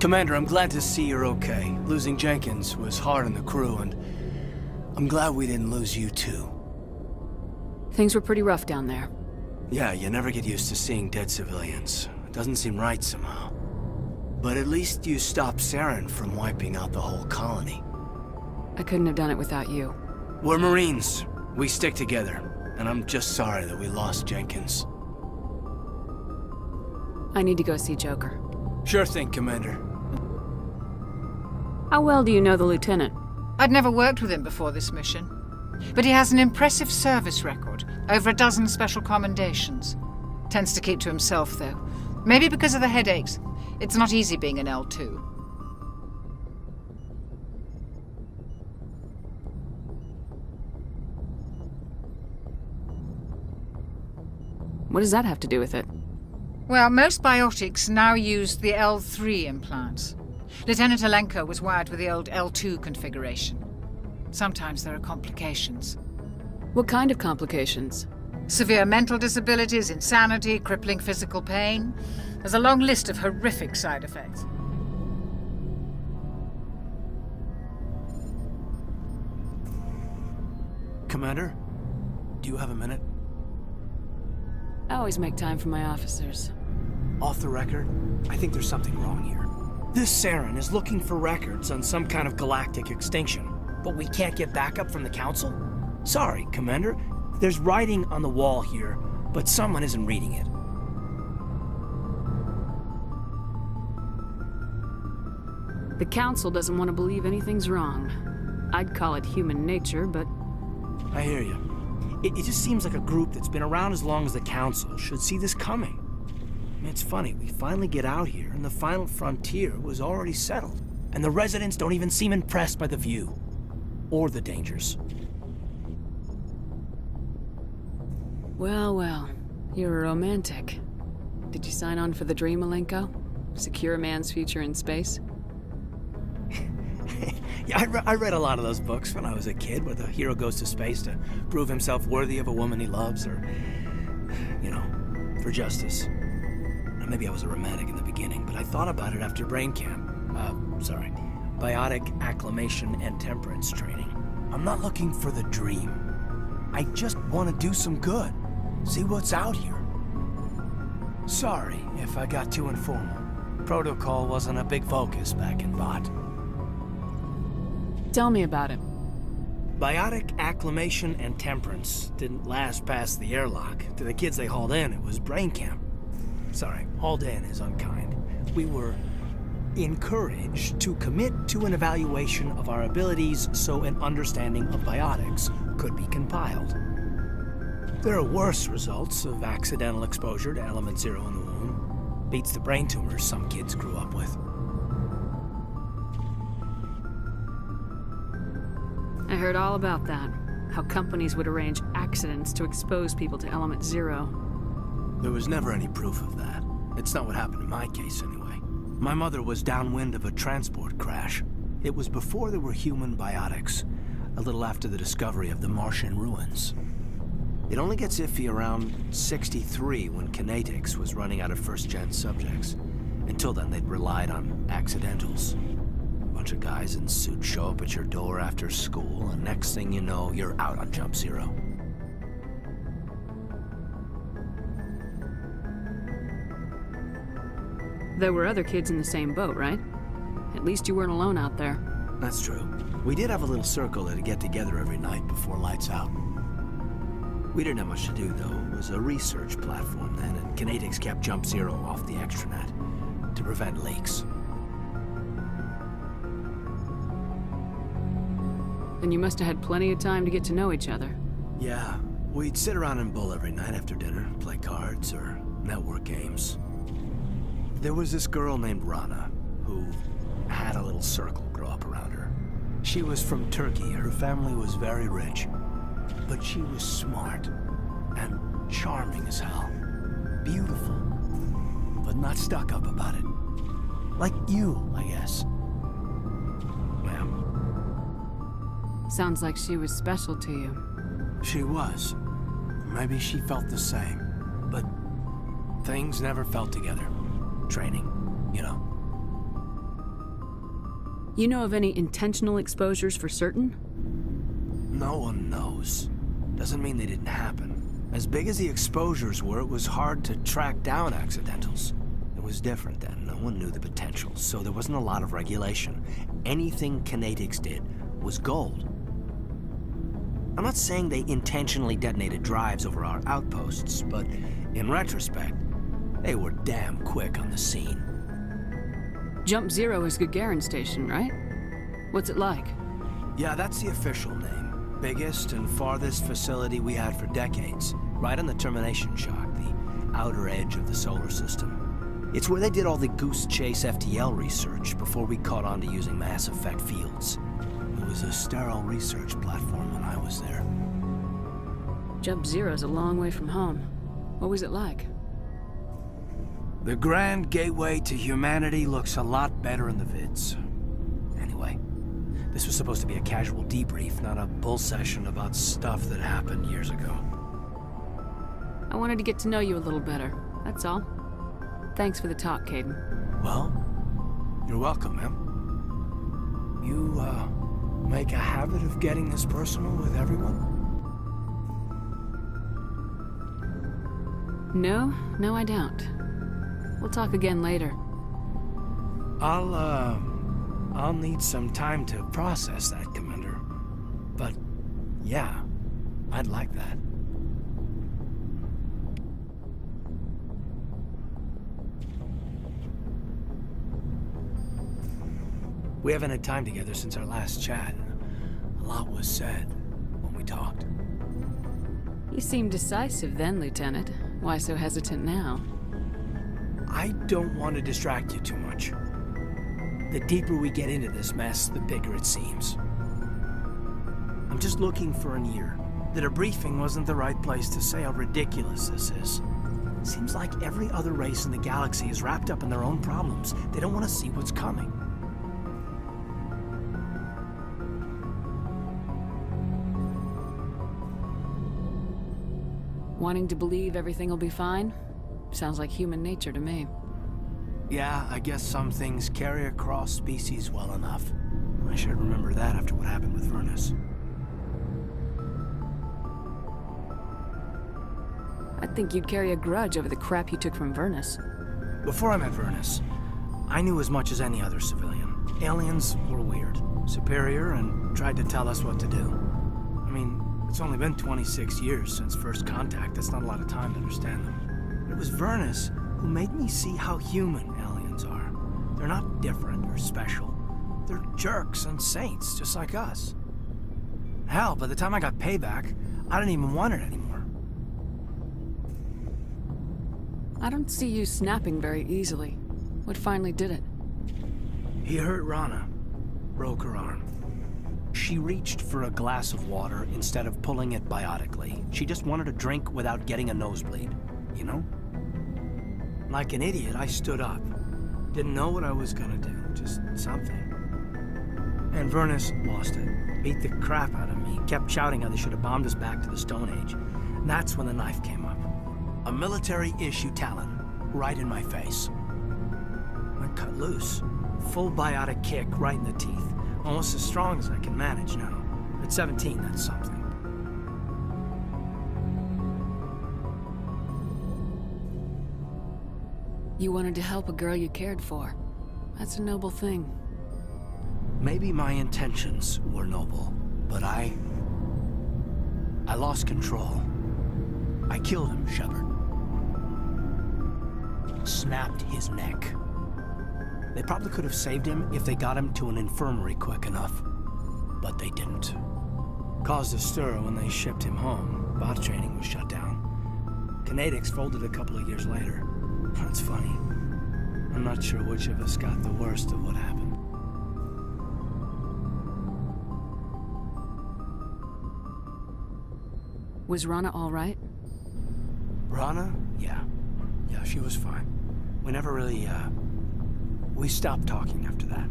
Commander, I'm glad to see you're okay. Losing Jenkins was hard on the crew, and I'm glad we didn't lose you too. Things were pretty rough down there. Yeah, you never get used to seeing dead civilians. It doesn't seem right somehow. But at least you stopped Aeryn from wiping out the whole colony. I couldn't have done it without you. We're Marines. We stick together. And I'm just sorry that we lost Jenkins. I need to go see Joker. Sure thing, Commander. How well do you know the Lieutenant? I'd never worked with him before this mission. But he has an impressive service record, over a dozen special commendations. Tends to keep to himself, though. Maybe because of the headaches. It's not easy being an L2. What does that have to do with it? Well, most biotics now use the L3 implants. Lieutenant Alenko was wired with the old L2 configuration. Sometimes there are complications. What kind of complications? Severe mental disabilities, insanity, crippling physical pain. There's a long list of horrific side effects. Commander, do you have a minute? I always make time for my officers. Off the record, I think there's something wrong here. This Aeryn is looking for records on some kind of galactic extinction, but we can't get backup from the Council? Sorry, Commander. There's writing on the wall here, but someone isn't reading it. The Council doesn't want to believe anything's wrong. I'd call it human nature, but... I hear you. It just seems like a group that's been around as long as the Council should see this coming. I mean, it's funny, we finally get out here, and the final frontier was already settled. And the residents don't even seem impressed by the view. Or the dangers. Well, well. You're a romantic. Did you sign on for the dream, Alenko? Secure a man's future in space? Yeah, I read a lot of those books when I was a kid, where the hero goes to space to prove himself worthy of a woman he loves, or, you know, for justice. Or maybe I was a romantic in the beginning, but I thought about it after brain camp. Biotic acclimation and temperance training. I'm not looking for the dream. I just want to do some good. See what's out here. Sorry if I got too informal. Protocol wasn't a big focus back in Bot. Tell me about it. Biotic acclimation and temperance didn't last past the airlock. To the kids they hauled in, it was brain camp. Sorry, hauled in is unkind. We were encouraged to commit to an evaluation of our abilities so an understanding of biotics could be compiled. There are worse results of accidental exposure to element 0 in the womb. Beats the brain tumors some kids grew up with. I heard all about that. How companies would arrange accidents to expose people to element 0. There was never any proof of that. It's not what happened in my case, anyway. My mother was downwind of a transport crash. It was before there were human biotics, a little after the discovery of the Martian ruins. It only gets iffy around 63 when Kinetics was running out of first-gen subjects. Until then, they'd relied on accidentals. A bunch of guys in suits show up at your door after school, and next thing you know, you're out on Jump Zero. There were other kids in the same boat, right? At least you weren't alone out there. That's true. We did have a little circle that'd get together every night before lights out. We didn't have much to do, though. It was a research platform then, and Kinetics kept Jump Zero off the extranet to prevent leaks. Then you must have had plenty of time to get to know each other. Yeah, we'd sit around and bull every night after dinner, play cards or network games. There was this girl named Rana, who had a little circle grow up around her. She was from Turkey. Her family was very rich. But she was smart and charming as hell. Beautiful, but not stuck up about it. Like you, I guess. Ma'am? Sounds like she was special to you. She was. Maybe she felt the same. But things never felt together. Training, you know. You know of any intentional exposures for certain? No one knows. Doesn't mean they didn't happen. As big as the exposures were, it was hard to track down accidentals. It was different then. No one knew the potential, so there wasn't a lot of regulation. Anything kinetics did was gold. I'm not saying they intentionally detonated drives over our outposts, but in retrospect, they were damn quick on the scene. Jump Zero is Gagarin Station, right? What's it like? Yeah, that's the official name. Biggest and farthest facility we had for decades. Right on the termination shock, the outer edge of the solar system. It's where they did all the Goose Chase FTL research before we caught on to using mass effect fields. It was a sterile research platform when I was there. Jump Zero's a long way from home. What was it like? The grand gateway to humanity looks a lot better in the vids. Anyway, this was supposed to be a casual debrief, not a bull session about stuff that happened years ago. I wanted to get to know you a little better, that's all. Thanks for the talk, Kaidan. Well, you're welcome, ma'am. You, make a habit of getting this personal with everyone? No, I don't. We'll talk again later. I'll need some time to process that, Commander. But, yeah, I'd like that. We haven't had time together since our last chat. A lot was said when we talked. You seemed decisive then, Lieutenant. Why so hesitant now? I don't want to distract you too much. The deeper we get into this mess, the bigger it seems. I'm just looking for an ear. The debriefing wasn't the right place to say how ridiculous this is. Seems like every other race in the galaxy is wrapped up in their own problems. They don't want to see what's coming. Wanting to believe everything will be fine? Sounds like human nature to me. Yeah, I guess some things carry across species well enough. I should remember that after what happened with Vernus. I think you'd carry a grudge over the crap you took from Vernus. Before I met Vernus, I knew as much as any other civilian. Aliens were weird, superior, and tried to tell us what to do. I mean, it's only been 26 years since first contact. That's not a lot of time to understand them. It was Vernus who made me see how human aliens are. They're not different or special. They're jerks and saints, just like us. Hell, by the time I got payback, I didn't even want it anymore. I don't see you snapping very easily. What finally did it? He hurt Rana. Broke her arm. She reached for a glass of water instead of pulling it biotically. She just wanted a drink without getting a nosebleed, you know? Like an idiot, I stood up. Didn't know what I was gonna do, just something. And Vernus lost it. Beat the crap out of me. Kept shouting how they should have bombed us back to the Stone Age. And that's when the knife came up. A military-issue Talon, right in my face. I cut loose. Full biotic kick right in the teeth. Almost as strong as I can manage now. At 17, that's something. You wanted to help a girl you cared for. That's a noble thing. Maybe my intentions were noble, but I lost control. I killed him, Shepard. Snapped his neck. They probably could have saved him if they got him to an infirmary quick enough. But they didn't. Caused a stir when they shipped him home. Bot training was shut down. Kinetics folded a couple of years later. That's funny. I'm not sure which of us got the worst of what happened. Was Rana all right? Rana? Yeah. Yeah, she was fine. We never really, we stopped talking after that.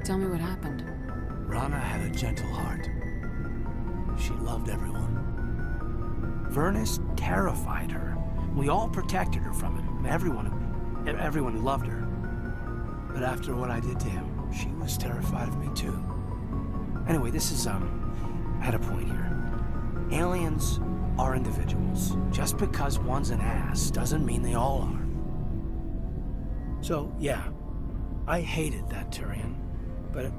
Tell me what happened. Rana had a gentle heart. She loved everyone. Vernus terrified her. We all protected her from him. Everyone who loved her. But after what I did to him, she was terrified of me too. Anyway, this is, at a point here. Aliens are individuals. Just because one's an ass doesn't mean they all are. So, yeah, I hated that Turian, but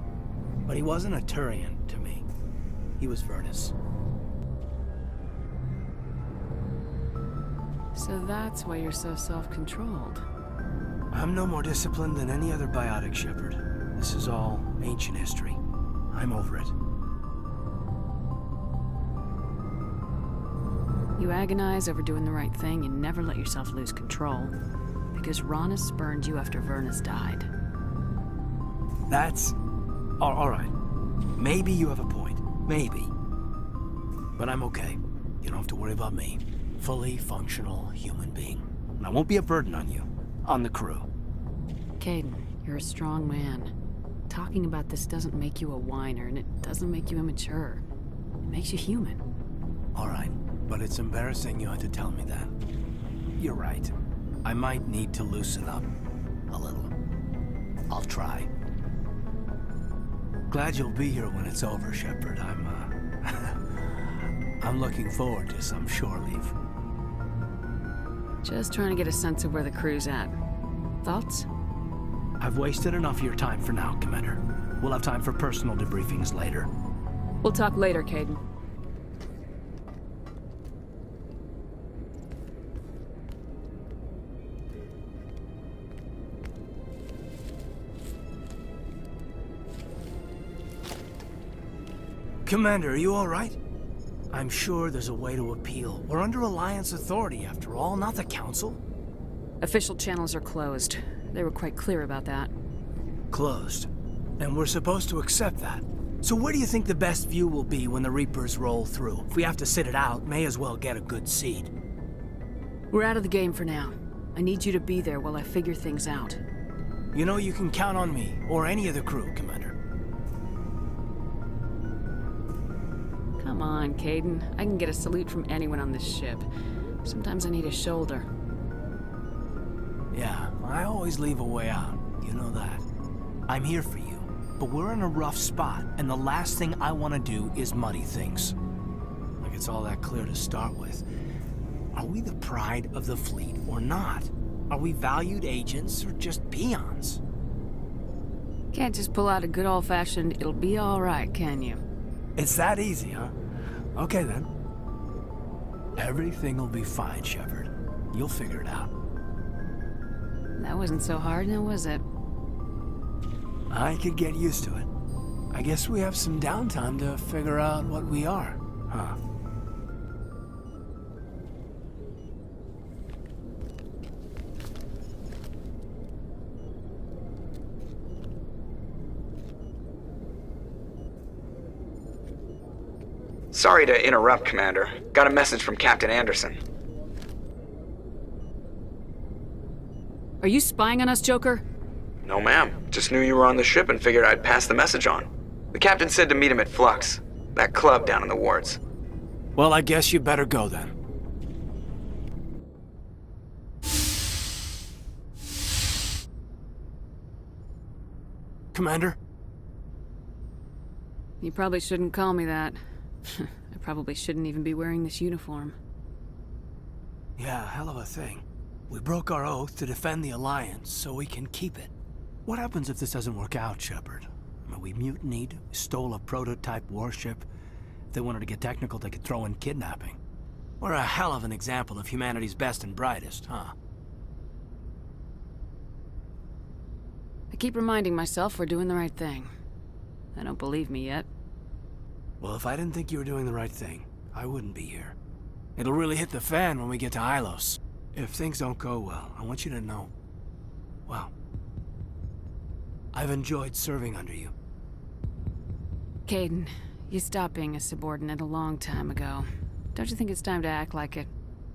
he wasn't a Turian to me. He was Vernus. So that's why you're so self-controlled. I'm no more disciplined than any other biotic, Shepard. This is all ancient history. I'm over it. You agonize over doing the right thing and never let yourself lose control. Because Rana spurned you after Vernus died. That's... all right. Maybe you have a point. Maybe. But I'm okay. You don't have to worry about me. Fully functional human being. And I won't be a burden on you. On the crew. Kaidan, you're a strong man. Talking about this doesn't make you a whiner, and it doesn't make you immature. It makes you human. All right. But it's embarrassing you had to tell me that. You're right. I might need to loosen up. A little. I'll try. Glad you'll be here when it's over, Shepard. I'm looking forward to some shore leave. Just trying to get a sense of where the crew's at. Thoughts? I've wasted enough of your time for now, Commander. We'll have time for personal debriefings later. We'll talk later, Kaidan. Commander, are you all right? I'm sure there's a way to appeal. We're under Alliance authority, after all, not the Council. Official channels are closed. They were quite clear about that. Closed. And we're supposed to accept that. So where do you think the best view will be when the Reapers roll through? If we have to sit it out, may as well get a good seat. We're out of the game for now. I need you to be there while I figure things out. You know you can count on me, or any of the crew, Commander. Come on, Kaidan. I can get a salute from anyone on this ship. Sometimes I need a shoulder. Yeah, I always leave a way out. You know that. I'm here for you, but we're in a rough spot, and the last thing I want to do is muddy things. Like it's all that clear to start with. Are we the pride of the fleet or not? Are we valued agents or just peons? Can't just pull out a good old-fashioned, it'll be all right, can you? It's that easy, huh? Okay, then. Everything will be fine, Shepard. You'll figure it out. That wasn't so hard, now was it? I could get used to it. I guess we have some downtime to figure out what we are, huh? Sorry to interrupt, Commander. Got a message from Captain Anderson. Are you spying on us, Joker? No, ma'am. Just knew you were on the ship and figured I'd pass the message on. The captain said to meet him at Flux, that club down in the wards. Well, I guess you better go then. Commander? You probably shouldn't call me that. I probably shouldn't even be wearing this uniform. Yeah, hell of a thing. We broke our oath to defend the Alliance, so we can keep it. What happens if this doesn't work out, Shepard? I mean, we mutinied, stole a prototype warship. If they wanted to get technical, they could throw in kidnapping. We're a hell of an example of humanity's best and brightest, huh? I keep reminding myself we're doing the right thing. I don't believe me yet. Well, if I didn't think you were doing the right thing, I wouldn't be here. It'll really hit the fan when we get to Ilos. If things don't go well, I want you to know, well, I've enjoyed serving under you. Kaidan, you stopped being a subordinate a long time ago. Don't you think it's time to act like it?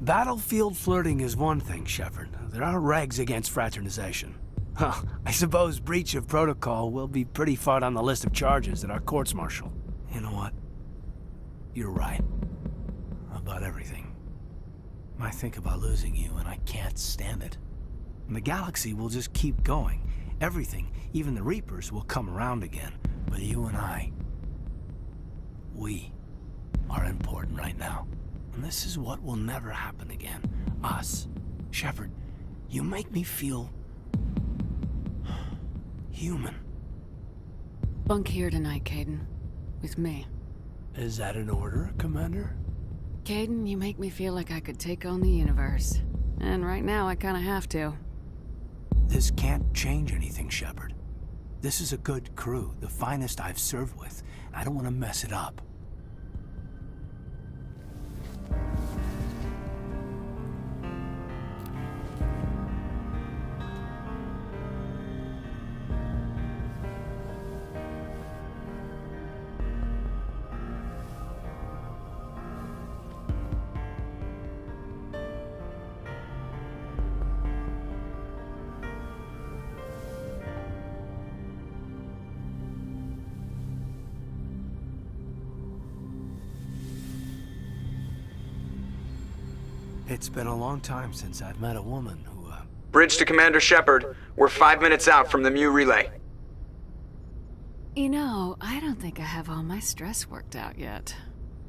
Battlefield flirting is one thing, Shepard. There are regs against fraternization. Well, I suppose breach of protocol will be pretty far on the list of charges at our courts-martial. You know what? You're right. About everything. I think about losing you, and I can't stand it. And the galaxy will just keep going. Everything, even the Reapers, will come around again. But you and I, we are important right now. And this is what will never happen again. Us. Shepard, you make me feel human. Bunk here tonight, Kaidan. With me. Is that an order, Commander? Kaidan, you make me feel like I could take on the universe. And right now, I kinda have to. This can't change anything, Shepard. This is a good crew, the finest I've served with. I don't want to mess it up. It's been a long time since I've met a woman who, Bridge to Commander Shepard. We're 5 minutes out from the Mu relay. You know, I don't think I have all my stress worked out yet.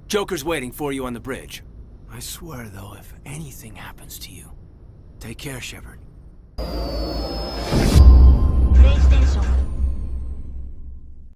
Joker's waiting for you on the bridge. I swear, though, if anything happens to you, take care, Shepard.